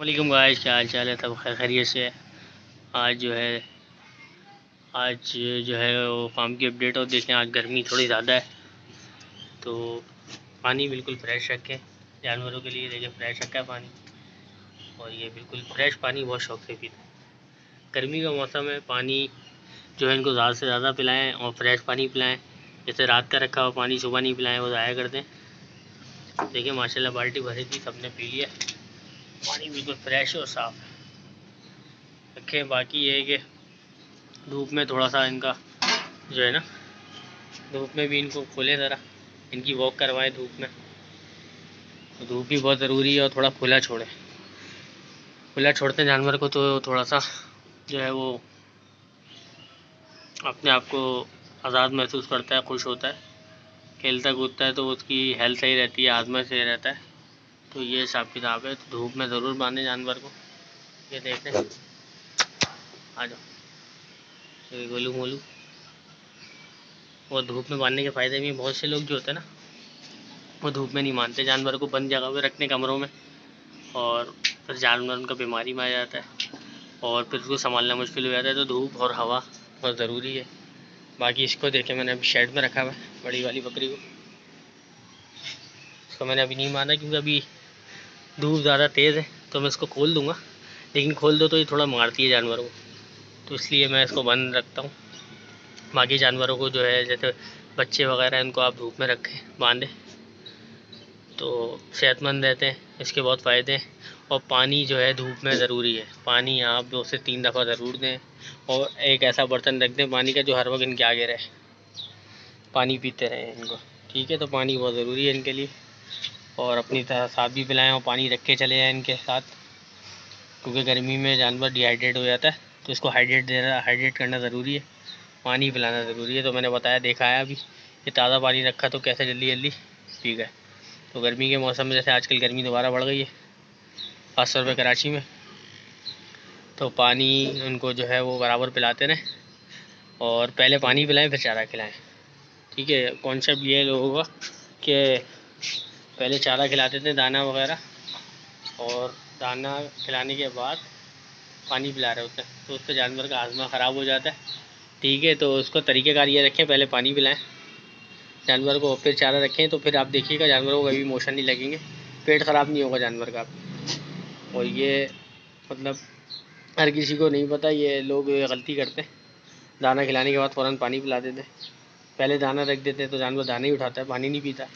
वालेकुम गाइस, क्या हाल चाल है? सब खैरियत से है। आज जो है आज जो है वो फार्म की अपडेट। और देखें, आज गर्मी थोड़ी ज़्यादा है तो पानी बिल्कुल फ्रेश रखें जानवरों के लिए। देखिए, फ्रेश रखा है पानी, और ये बिल्कुल फ्रेश पानी बहुत शौक से पीते हैं। गर्मी का मौसम है, पानी जो है इनको ज़्यादा से ज़्यादा पिलाएं और फ्रेश पानी पिलाएं। जैसे रात का रखा हुआ पानी सुबह नहीं पिलाएं, वो ज़ाया कर दें। देखिए माशाल्लाह, बाल्टी भरी थी, सबने पी लिया। पानी बिल्कुल फ्रेश और साफ़ रखें। बाकी ये है कि धूप में थोड़ा सा इनका जो है ना, धूप में भी इनको खोले ज़रा, इनकी वॉक करवाएं धूप में। तो धूप भी बहुत ज़रूरी है, और थोड़ा खुला छोड़ें। खुला छोड़ते हैं जानवर को तो थोड़ा सा जो है वो अपने आप को आज़ाद महसूस करता है, खुश होता है, खेलता कूदता है, तो उसकी हेल्थ सही रहती है, आज़मा सही रहता है। तो ये हिसाब किताब है। तो धूप में ज़रूर बांधें जानवर को। ये देख लें, आ जाओ, ये गोलू मोलू। और धूप में बांधने के फ़ायदे भी, बहुत से लोग जो होते हैं ना, वो धूप में नहीं मानते जानवर को, बंद जगह पे रखने कमरों में, और फिर जानवर उनका बीमारी में आ जाता है, और फिर उसको संभालना मुश्किल हो जाता है। तो धूप और हवा बहुत ज़रूरी है। बाकी इसको देखे, मैंने अभी शेड में रखा हुआ है, बड़ी वाली बकरी को। इसको मैंने अभी नहीं माना, क्योंकि अभी धूप ज़्यादा तेज़ है, तो मैं इसको खोल दूँगा। लेकिन खोल दो तो ये थोड़ा मारती है जानवरों को, तो इसलिए मैं इसको बंद रखता हूँ। बाकी जानवरों को जो है, जैसे बच्चे वगैरह, इनको आप धूप में रखें, बांधें, तो सेहतमंद रहते हैं। इसके बहुत फ़ायदे हैं। और पानी जो है धूप में ज़रूरी है। पानी आप 2 से 3 दफ़ा ज़रूर दें, और एक ऐसा बर्तन रख दें पानी का जो हर वक्त इनके आगे रहे, पानी पीते रहें इनको। ठीक है, तो पानी बहुत ज़रूरी है इनके लिए। और अपनी तरह साथ भी पिलाएं, और पानी रख के चले जाएँ इनके साथ, क्योंकि गर्मी में जानवर डिहाइड्रेट हो जाता है, तो इसको हाइड्रेट करना ज़रूरी है, पानी पिलाना ज़रूरी है। तो मैंने बताया, देखा है अभी ये ताज़ा पानी रखा, तो कैसे जल्दी जल्दी पी गए। तो गर्मी के मौसम में, जैसे आजकल गर्मी दोबारा बढ़ गई है, ख़ासतौर पे कराची में, तो पानी उनको जो है वो बराबर पिलाते रहें, और पहले पानी पिलाएं फिर चारा खिलाएं। ठीक है, कॉन्सेप्ट ये है लोगों का कि पहले चारा खिलाते थे, दाना वगैरह, और दाना खिलाने के बाद पानी पिला रहे होते हैं, तो उससे जानवर का हाजमा ख़राब हो जाता है। ठीक है, तो उसको तरीक़ेकार ये रखें, पहले पानी पिलाएं जानवर को, फिर चारा रखें, तो फिर आप देखिएगा जानवरों को कभी मोशन नहीं लगेंगे, पेट ख़राब नहीं होगा जानवर का। और ये मतलब हर किसी को नहीं पता, ये लोग गलती करते हैं, दाना खिलाने के बाद फ़ौरन पानी पिला देते हैं। पहले दाना रख देते हैं तो जानवर दाना ही उठाता है, पानी नहीं पीता।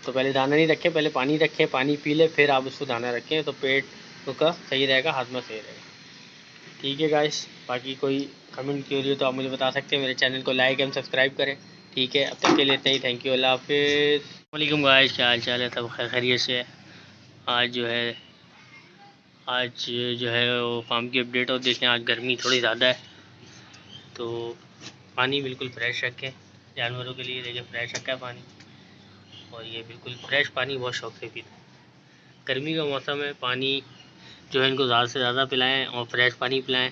तो पहले दाना नहीं रखें, पहले पानी रखें, पानी पी ले, फिर आप उसको दाना रखें, तो पेट उसका सही रहेगा, हाजमा सही रहेगा। ठीक है गाइस, बाकी कोई कमेंट की हो तो आप मुझे बता सकते हैं। मेरे चैनल को लाइक एंड सब्सक्राइब करें। ठीक है, अब तक के लिए इतना ही। थैंक यू, अल्लाह हाफिज़। वालेकुम गाइस, क्या हाल चाल है? सब खैरियत से है। आज जो है वो फार्म की अपडेट। और देखें, आज गर्मी थोड़ी ज़्यादा है तो पानी बिल्कुल फ्रेश रखें जानवरों के लिए। देखिए, फ्रेश रखा है पानी, और ये बिल्कुल फ्रेश पानी बहुत शौक से पीते हैं। गर्मी का मौसम है, पानी जो है इनको ज़्यादा से ज़्यादा पिलाएं, और फ्रेश पानी पिलाएं।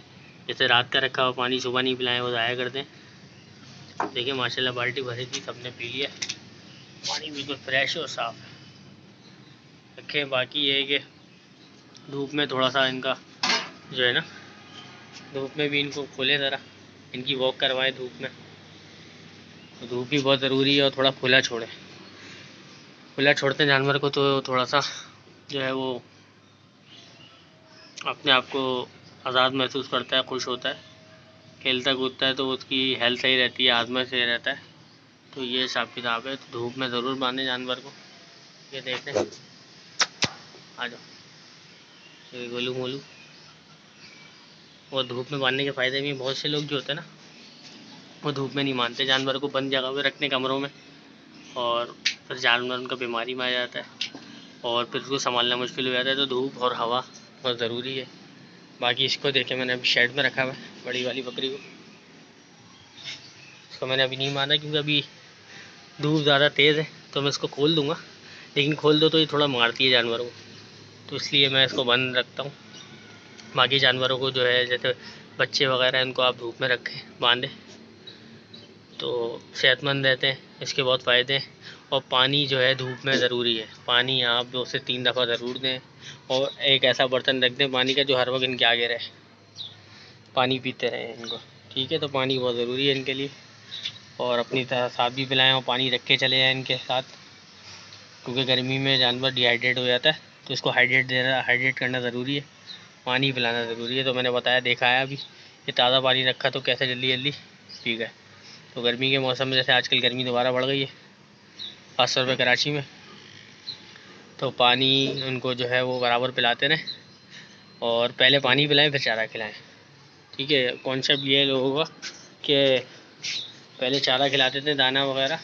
जैसे रात का रखा हुआ पानी सुबह नहीं पिलाएं, वो ज़ाया कर दें। देखिए माशाल्लाह, बाल्टी भरी थी, सबने पी लिया। पानी बिल्कुल फ्रेश और साफ़ रखें। बाकी ये है कि धूप में थोड़ा सा इनका जो है ना, धूप में भी इनको खोले ज़रा, इनकी वॉक करवाएं धूप में। तो धूप भी बहुत ज़रूरी है, और थोड़ा खुला छोड़ें। खुला छोड़ते हैं जानवर को तो थोड़ा सा जो है वो अपने आप को आज़ाद महसूस करता है, खुश होता है, खेलता कूदता है, तो उसकी हेल्थ सही रहती है, आज़मा सही रहता है। तो ये हिसाब किताब है। तो धूप में ज़रूर बांधें जानवर को। ये देख लें, आ जाओ, ये गोलू मोलू। और धूप में बांधने के फ़ायदे भी, बहुत से लोग जो होते हैं ना, वो धूप में नहीं मानते जानवर को, बंद जगह पे रखने कमरों में, और फिर जानवर उनका बीमारी में आ जाता है, और फिर उसको संभालना मुश्किल हो जाता है। तो धूप और हवा बहुत ज़रूरी है। बाकी इसको देखे, मैंने अभी शेड में रखा हुआ है, बड़ी वाली बकरी को। इसको मैंने अभी नहीं माना, क्योंकि अभी धूप ज़्यादा तेज़ है, तो मैं इसको खोल दूँगा। लेकिन खोल दो तो ये थोड़ा मारती है जानवरों को, तो इसलिए मैं इसको बंद रखता हूँ। बाकी जानवरों को जो है, जैसे बच्चे वगैरह, इनको आप धूप में रखें, बांधें, तो सेहतमंद रहते हैं। इसके बहुत फ़ायदे हैं। और पानी जो है धूप में ज़रूरी है। पानी आप 2 से 3 दफ़ा ज़रूर दें, और एक ऐसा बर्तन रख दें पानी का जो हर वक्त इनके आगे रहे, पानी पीते रहें इनको। ठीक है, तो पानी बहुत ज़रूरी है इनके लिए। और अपनी तरह साथ भी पिलाएं और पानी रख के चले जाएँ इनके साथ, क्योंकि गर्मी में जानवर डिहाइड्रेट हो जाता है, तो इसको हाइड्रेट करना ज़रूरी है, पानी पिलाना ज़रूरी है। तो मैंने बताया, देखा है अभी ये ताज़ा पानी रखा तो कैसे जल्दी जल्दी पी गए। तो गर्मी के मौसम में जैसे आजकल गर्मी दोबारा बढ़ गई है, ख़ासतौर पर कराची में, तो पानी उनको जो है वो बराबर पिलाते रहें, और पहले पानी पिलाएं फिर चारा खिलाएं। ठीक है, कॉन्सेप्ट ये लोगों का कि पहले चारा खिलाते थे, दाना वगैरह,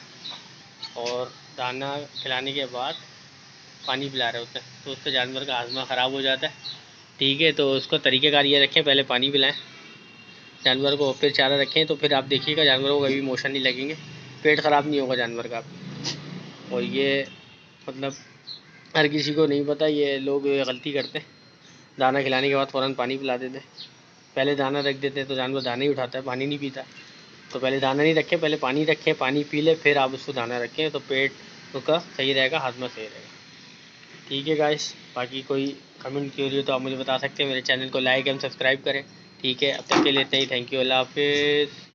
और दाना खिलाने के बाद पानी पिला रहे होते हैं, तो उससे जानवर का हाजमा ख़राब हो जाता है। ठीक है, तो उसको तरीक़ेकार ये रखें, पहले पानी पिलाएं जानवर को, फिर चारा रखें, तो फिर आप देखिएगा जानवर को कभी मोशन नहीं लगेंगे, पेट ख़राब नहीं होगा जानवर का। और ये मतलब हर किसी को नहीं पता, ये लोग गलती करते हैं, दाना खिलाने के बाद फ़ौरन पानी पिला देते, पहले दाना रख देते तो जानवर दाना ही उठाता है, पानी नहीं पीता। तो पहले दाना नहीं रखें, पहले पानी रखें, पानी पी ले, फिर आप उसको दाना रखें, तो पेट उसका सही रहेगा, हाजमा सही रहेगा। ठीक है गाइस, बाकी कोई कमेंट की हो रही हो तो आप मुझे बता सकते हैं। मेरे चैनल को लाइक एंड सब्सक्राइब करें। ठीक है, अब तक के लिए इतना ही। थैंक यू, अल्लाह हाफिज़।